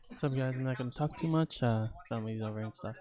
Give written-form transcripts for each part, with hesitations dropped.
What's up, guys? I'm not gonna talk too much. Family's over and stuff.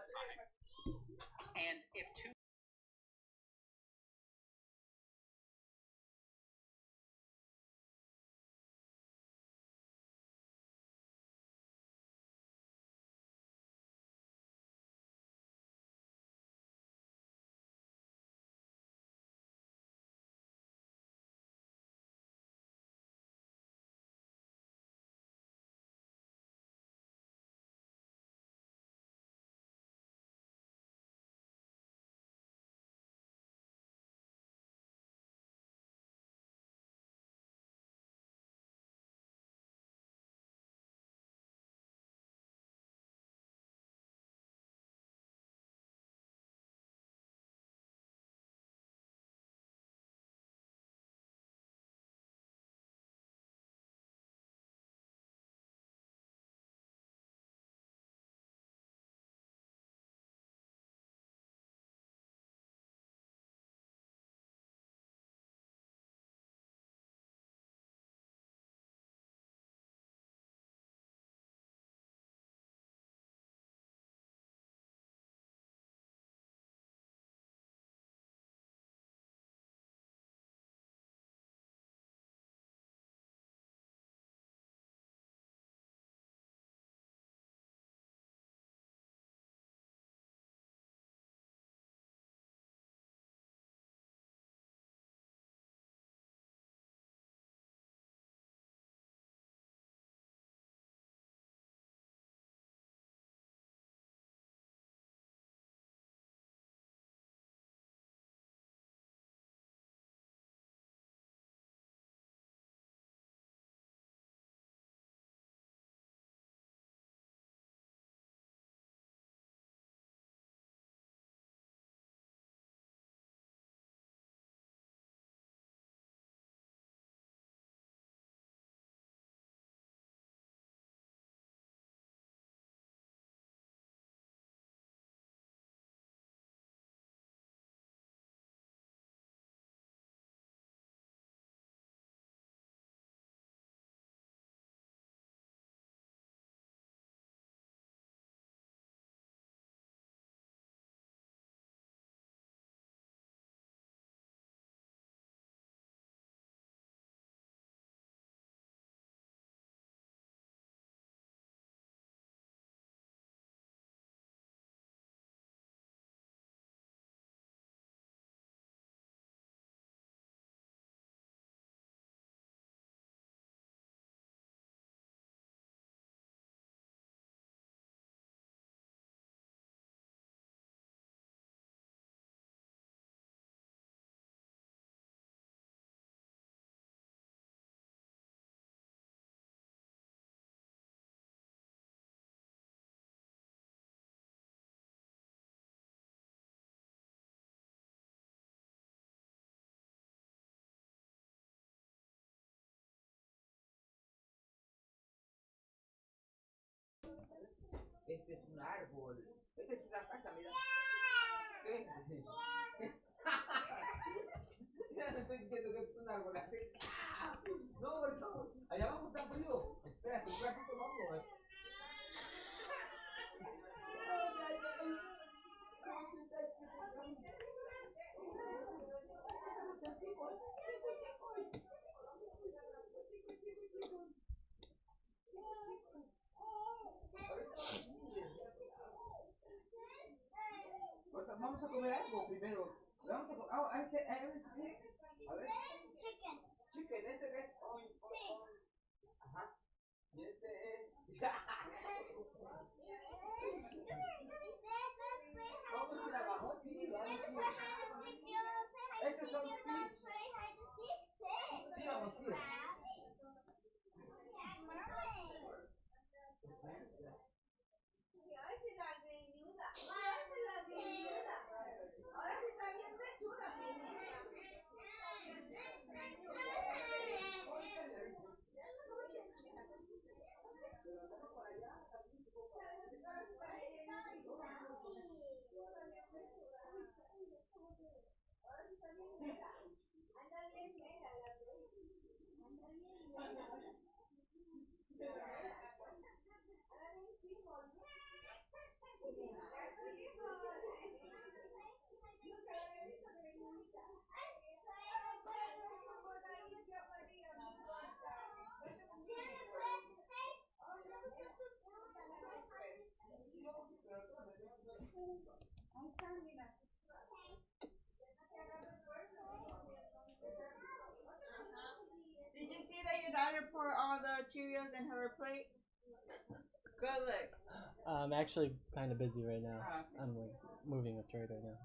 Este es un árbol. Esta es una casa, mira. ¿Qué? Ya no estoy diciendo que es un árbol así. No, por eso. Allá vamos a frío. Espérate, un ratito vamos. Vamos a comer algo primero. Vamos a comer. A ver. Chicken. Chicken, este es. Ajá. Y este es. Vamos a ir abajo, sí, vamos a ir. Estos son fish. Sí, vamos a ir. pour all the Cheerios in her plate? Good look. I'm actually kind of busy right now. I'm like moving a trade right now.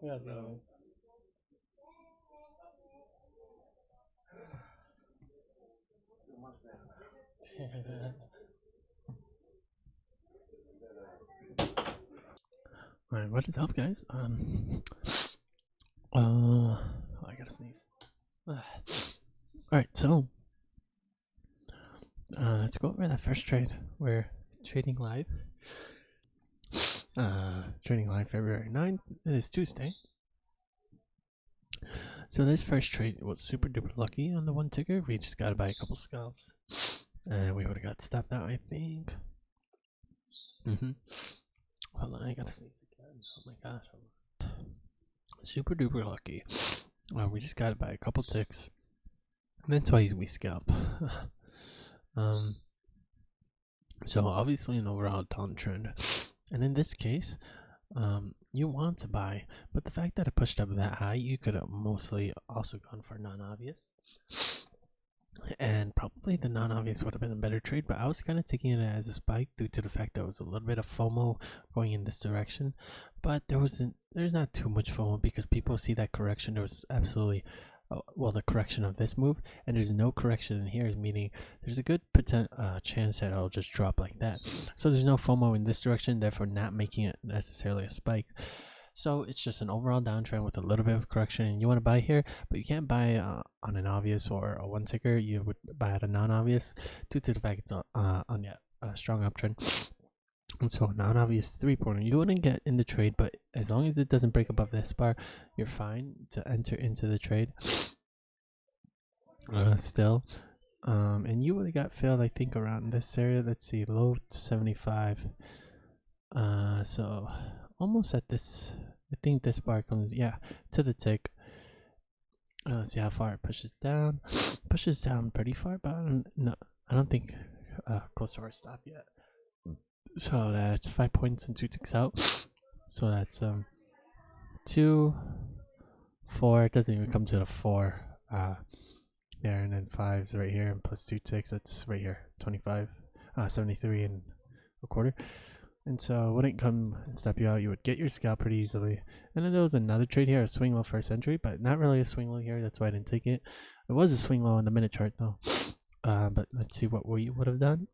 Yeah, so. Alright, what is up, guys? I gotta sneeze. Alright, so let's go over that first trade. We're trading live. Trading live February 9th. It is Tuesday. So this first trade was super duper lucky on the one ticker. We just gotta buy a couple scalps. And we would have got stopped out, I think. Hold on, I gotta sneeze again. Oh my gosh. Super duper lucky. We just gotta buy a couple ticks. And that's why we scalp. So obviously an overall downtrend. And in this case, you want to buy, but the fact that it pushed up that high, you could have mostly also gone for non-obvious. And probably the non-obvious would have been a better trade, but I was kind of taking it as a spike due to the fact that there was a little bit of FOMO going in this direction. But there's not too much FOMO because people see that correction. There was absolutely the correction of this move, and there's no correction in here, meaning there's a good chance that it'll just drop like that. So there's no FOMO in this direction, therefore not making it necessarily a spike. So it's just an overall downtrend with a little bit of correction, and you want to buy here, but you can't buy on an obvious or a one ticker. You would buy at a non-obvious due to the fact it's on a strong uptrend. And so non-obvious 3-pointer, you wouldn't get in the trade, but as long as it doesn't break above this bar, you're fine to enter into the trade. Still, and you would have got filled, I think, around this area. Let's see, low 75. So almost at this. I think this bar comes, to the tick. Let's see how far it pushes down. Pushes down pretty far, but I don't think close to our stop yet. So that's 5 points and 2 ticks out. So that's 2, 4. It doesn't even come to the 4 there, and then 5's right here, and plus 2 ticks. That's right here, 25, 73 and a quarter. And so it wouldn't come and stop you out. You would get your scalp pretty easily. And then there was another trade here, a swing low first entry, but not really a swing low here. That's why I didn't take it. It was a swing low on the minute chart though. But let's see what we would have done.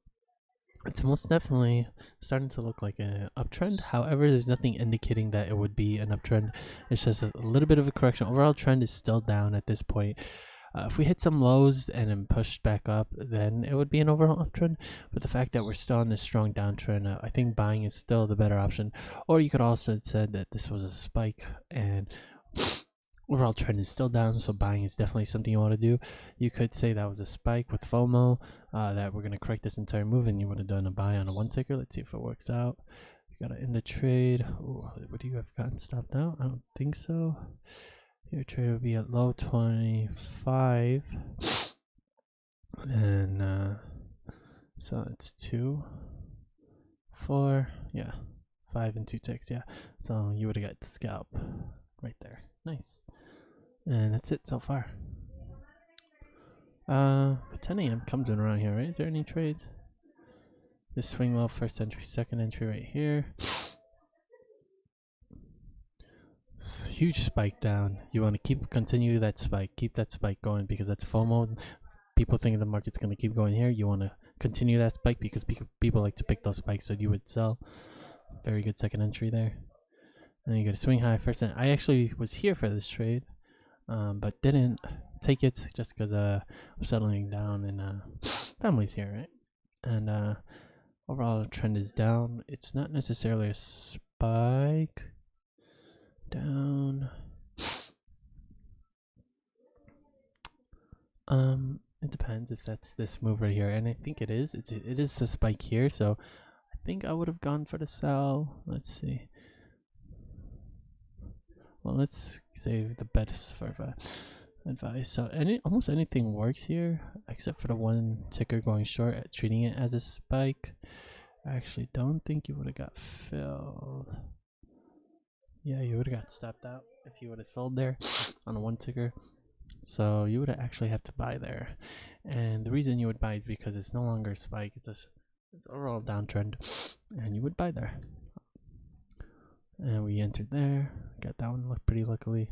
It's most definitely starting to look like an uptrend. However, there's nothing indicating that it would be an uptrend. It's just a little bit of a correction. Overall trend is still down at this point. If we hit some lows and then pushed back up, then it would be an overall uptrend. But the fact that we're still in this strong downtrend, I think buying is still the better option. Or you could also have said that this was a spike and overall trend is still down, so buying is definitely something you want to do. You could say that was a spike with FOMO, that we're going to correct this entire move, and you would have done a buy on a one ticker. Let's see if it works out. You got to end the trade. Ooh, would you have gotten stopped out? I don't think so. Your trade would be at low 25, and so it's 2, 4, yeah, 5 and 2 ticks, yeah. So you would have got the scalp right there. Nice. And that's it so far. 10 a.m. comes in around here, right? Is there any trades? This swing low, first entry, second entry right here. Huge spike down. You want to continue that spike, keep that spike going because that's FOMO. People think the market's going to keep going here. You want to continue that spike because people like to pick those spikes, so you would sell. Very good second entry there. And then you get a swing high first. I actually was here for this trade, but didn't take it just because I'm settling down and family's here, right? And overall trend is down. It's not necessarily a spike. Down. It depends if that's this move right here, and I think it is. It is a spike here, so I think I would have gone for the sell. Let's see. Well, let's save the bets for advice. So almost anything works here, except for the one ticker going short, treating it as a spike. I actually don't think you would have got filled. Yeah, you would have got stopped out if you would have sold there on a one ticker. So you would actually have to buy there. And the reason you would buy is because it's no longer a spike. It's overall downtrend. And you would buy there. And we entered there. Got that one pretty luckily.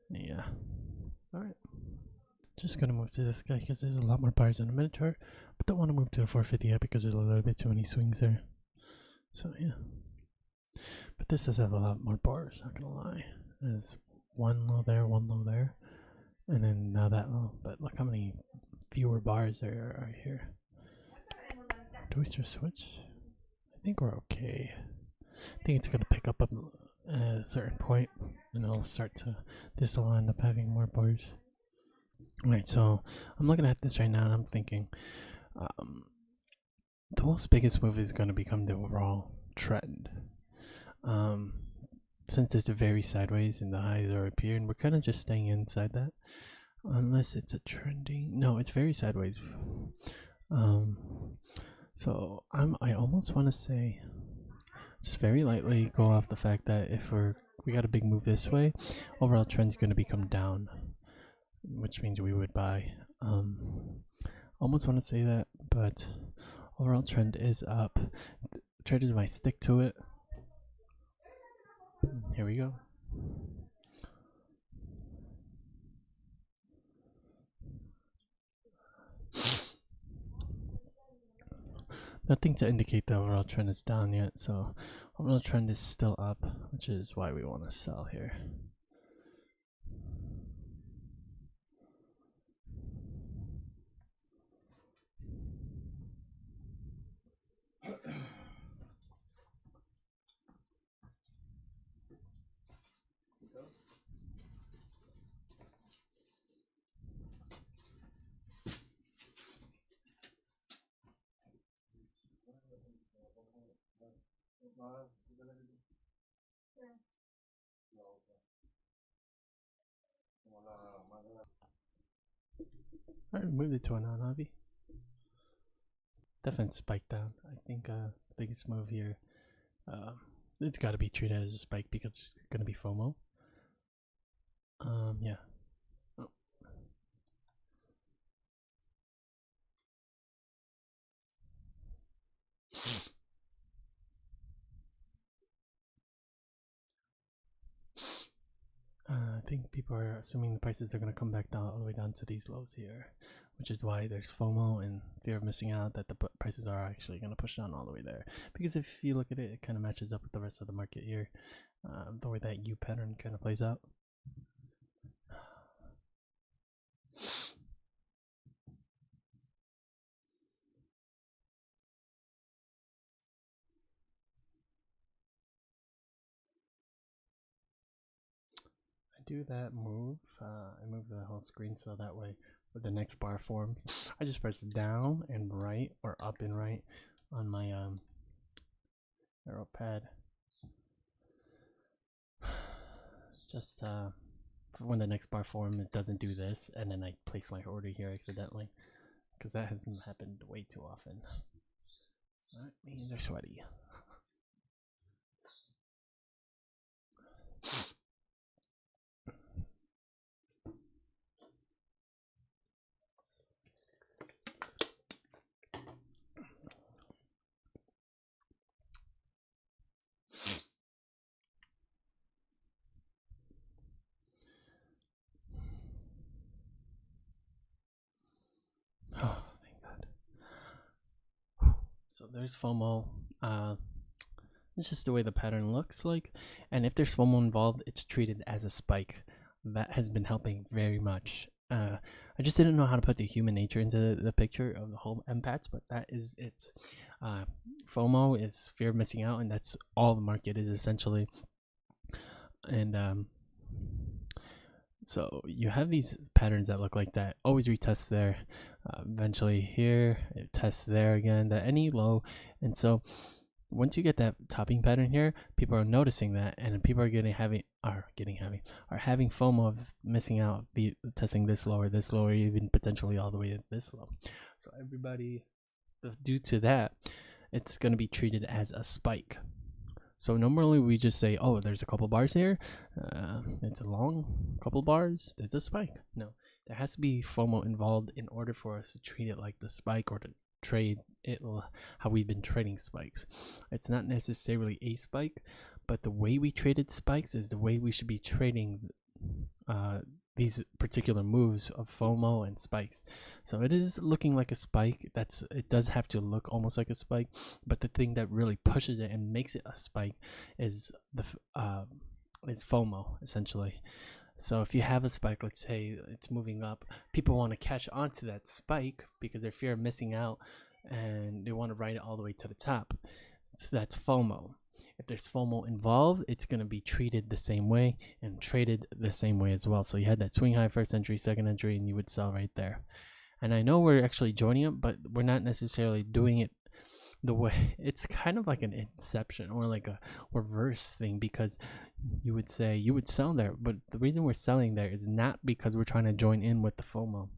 Yeah. Alright. Just going to move to this guy because there's a lot more buyers in the minute chart. But don't want to move to the 450 yet because there's a little bit too many swings there. So yeah. But this does have a lot more bars, not gonna lie. There's one low there, and then now that low. But look how many fewer bars there are here. Do we just switch? I think we're okay. I think it's gonna pick up at a certain point, and it'll start to. This will end up having more bars. Alright, so I'm looking at this right now, and I'm thinking, the most biggest move is gonna become the overall trend. Since it's very sideways and the highs are up here, and we're kind of just staying inside that, unless it's a trending. No, it's very sideways. So I almost want to say, just very lightly go off the fact that if we got a big move this way, overall trend's going to become down, which means we would buy. Almost want to say that, but overall trend is up. Traders might stick to it. Here we go. Nothing to indicate the overall trend is down yet, so overall trend is still up, which is why we want to sell here. Alright, moved it to a non-hobby. Definitely spike down. I think the biggest move here, it's got to be treated as a spike because it's going to be FOMO. Yeah. Oh. I think people are assuming the prices are going to come back down all the way down to these lows here, which is why there's FOMO and fear of missing out that the prices are actually going to push down all the way there. Because if you look at it, it kind of matches up with the rest of the market here, the way that U pattern kind of plays out. Do that move, I move the whole screen so that way when the next bar forms, I just press down and right or up and right on my arrow pad. Just when the next bar form, it doesn't do this, and then I place my order here accidentally, because that has happened way too often. Alright, my hands are sweaty. Oh, thank God. So there's FOMO. It's just the way the pattern looks like. And if there's FOMO involved, it's treated as a spike. That has been helping very much. I just didn't know how to put the human nature into the picture of the whole empaths, but that is it. FOMO is fear of missing out, and that's all the market is essentially. And so you have these patterns that look like that. Always retest there. Eventually here, it tests there again. That any low, and so once you get that topping pattern here, people are noticing that, and people are having FOMO of missing out, testing this lower, even potentially all the way to this low. So everybody, due to that, it's going to be treated as a spike. So normally we just say, oh, there's a couple bars here, it's a long couple bars, there's a spike. No, there has to be FOMO involved in order for us to treat it like the spike, or to trade it how we've been trading spikes. It's not necessarily a spike, but the way we traded spikes is the way we should be trading these particular moves of FOMO and spikes. So it is looking like a spike. It does have to look almost like a spike, but the thing that really pushes it and makes it a spike is FOMO essentially. So if you have a spike, let's say it's moving up, people want to catch onto that spike because they're fear of missing out, and they want to ride it all the way to the top. So that's FOMO. If there's FOMO involved, it's going to be treated the same way and traded the same way as well. So you had that swing high, first entry, second entry, and you would sell right there. And I know we're actually joining it, but we're not necessarily doing it the way. It's kind of like an inception or like a reverse thing, because you would sell there, but the reason we're selling there is not because we're trying to join in with the FOMO.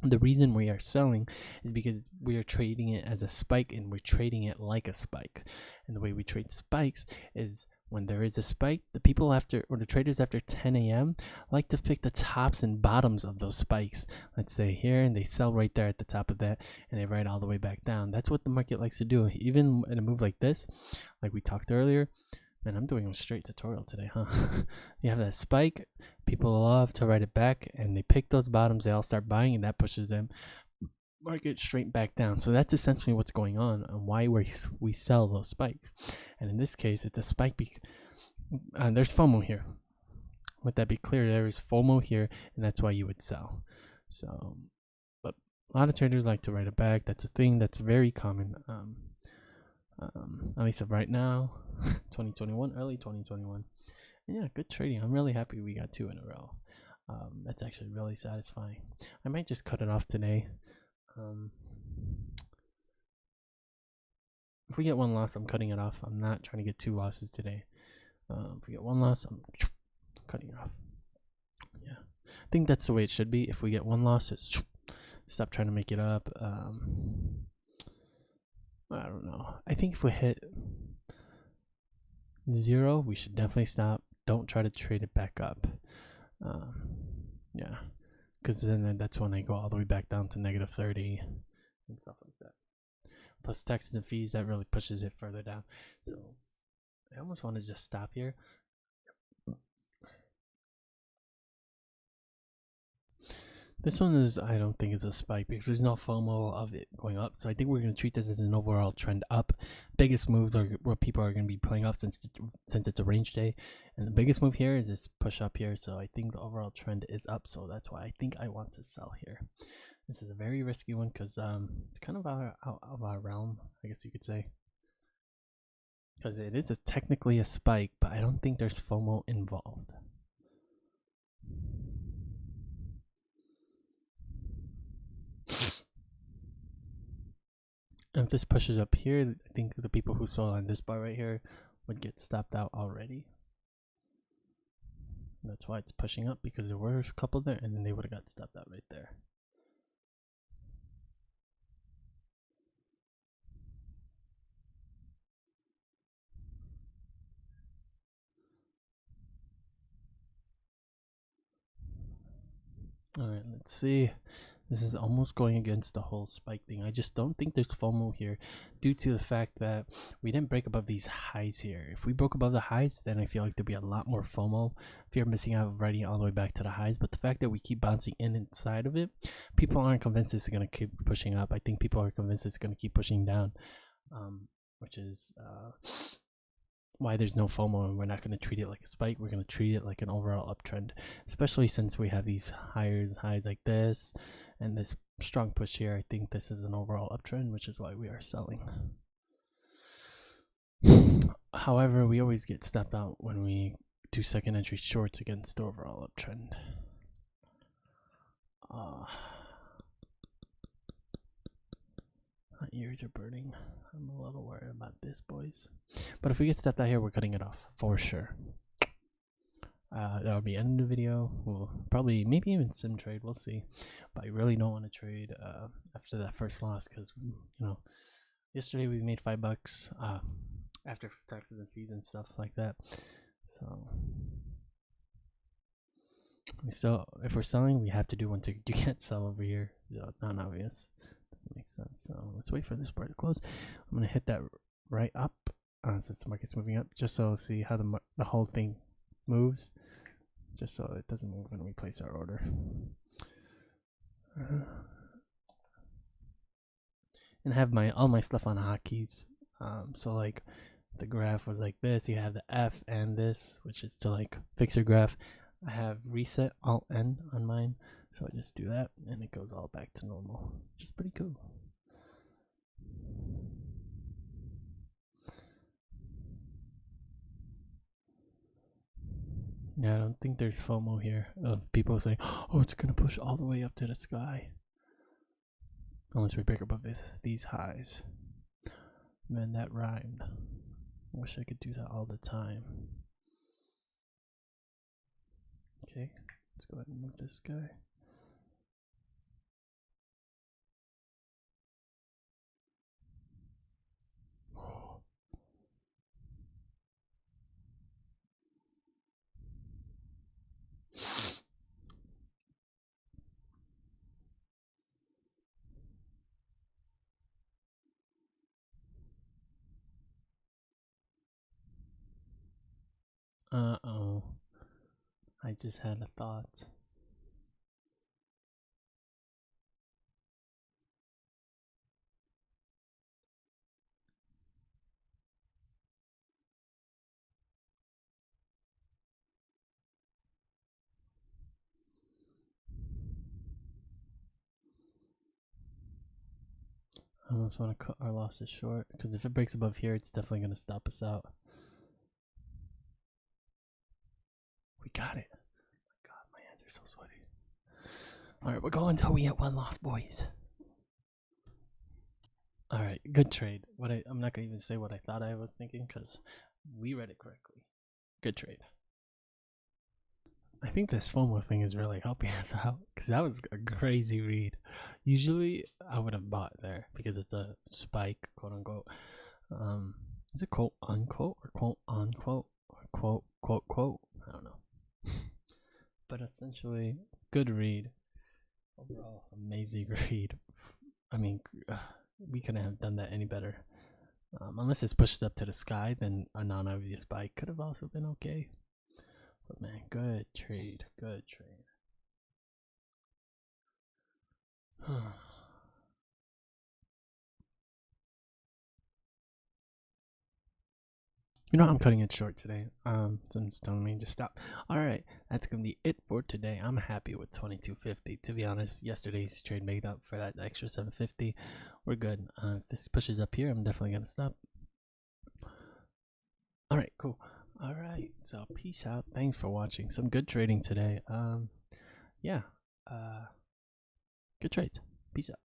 The reason we are selling is because we are trading it as a spike, and we're trading it like a spike. And the way we trade spikes is when there is a spike, the traders after 10 a.m. like to pick the tops and bottoms of those spikes. Let's say here, and they sell right there at the top of that, and they ride all the way back down. That's what the market likes to do. Even in a move like this, like we talked earlier. Man, I'm doing a straight tutorial today, huh? You have that spike, people love to ride it back, and they pick those bottoms, they all start buying, and that pushes them market straight back down. So that's essentially what's going on, and why we sell those spikes. And in this case, it's a spike there's FOMO here. Let that be clear, there is FOMO here, and that's why you would sell. So, but a lot of traders like to ride it back. That's a thing that's very common. At least of right now, 2021, early 2021. And yeah, good trading. I'm really happy we got 2 in a row. That's actually really satisfying. I might just cut it off today. If we get 1 loss, I'm cutting it off. I'm not trying to get 2 losses today. If we get 1 loss, I'm cutting it off. Yeah, I think that's the way it should be. If we get 1 loss, just stop trying to make it up. I don't know. I think if we hit 0, we should definitely stop. Don't try to trade it back up. Yeah, because then that's when I go all the way back down to -30 and stuff like that. Plus taxes and fees, that really pushes it further down. So I almost want to just stop here. This one is, I don't think it's a spike because there's no FOMO of it going up. So I think we're going to treat this as an overall trend up. Biggest moves are what people are going to be playing off since it's a range day. And the biggest move here is this push up here. So I think the overall trend is up. So that's why I think I want to sell here. This is a very risky one because it's kind of out of our realm, I guess you could say. Because it is technically a spike, but I don't think there's FOMO involved. And if this pushes up here, I think the people who sold on this bar right here would get stopped out already. And that's why it's pushing up, because there were a couple there and then they would have got stopped out right there. All right, let's see. This is almost going against the whole spike thing. I just don't think there's FOMO here due to the fact that we didn't break above these highs here. If we broke above the highs, then I feel like there'd be a lot more FOMO if you're missing out already all the way back to the highs. But the fact that we keep bouncing inside of it, people aren't convinced it's going to keep pushing up. I think people are convinced it's going to keep pushing down, which is why there's no FOMO, and we're not going to treat it like a spike. We're going to treat it like an overall uptrend, especially since we have these highs like this and this strong push here. I think this is an overall uptrend, which is why we are selling. However, we always get stepped out when we do second entry shorts against the overall uptrend. My ears are burning. I'm a little worried about this, boys. But if we get stepped out here, we're cutting it off for sure. That'll be the end of the video. We'll probably, maybe even sim trade. We'll see. But I really don't want to trade after that first loss, because yesterday we made $5 after taxes and fees and stuff like that. So if we're selling, we have to do one ticket. You can't sell over here. Not obvious. Doesn't make sense. So let's wait for this bar to close. I'm gonna hit that right up since the market's moving up, just so see how the whole thing moves, just so it doesn't move when we place our order. And have all my stuff on hotkeys. So like the graph was like this. You have the F and this, which is to like fix your graph. I have reset Alt N on mine, so I just do that and it goes all back to normal, which is pretty cool. Yeah, I don't think there's FOMO here of people saying, oh, it's gonna push all the way up to the sky, unless we break above these highs. Man, that rhymed. I wish I could do that all the time. Okay, let's go ahead and move this guy. Uh-oh. I just had a thought. I almost want to cut our losses short, because if it breaks above here, it's definitely going to stop us out. We got it. Oh my god, my hands are so sweaty. Alright, we're going until we get one loss, boys. Alright, good trade. I'm not going to even say what I thought I was thinking, because we read it correctly. Good trade. I think this FOMO thing is really helping us out, because that was a crazy read. Usually I would have bought there because it's a spike, quote unquote. Is it quote unquote or quote unquote or quote quote quote? I don't know. But essentially, good read. Overall, amazing read. I mean, we couldn't have done that any better. Unless this pushes up to the sky, then a non-obvious buy could have also been okay. But man, good trade, good trade. You know, I'm cutting it short today. Someone's telling me to stop. All right, that's gonna be it for today. I'm happy with 2250. To be honest, yesterday's trade made up for that extra 750. We're good. If this pushes up here, I'm definitely gonna stop. All right, cool. All right, so peace out. Thanks for watching. Some good trading today. Yeah. Good trades. Peace out.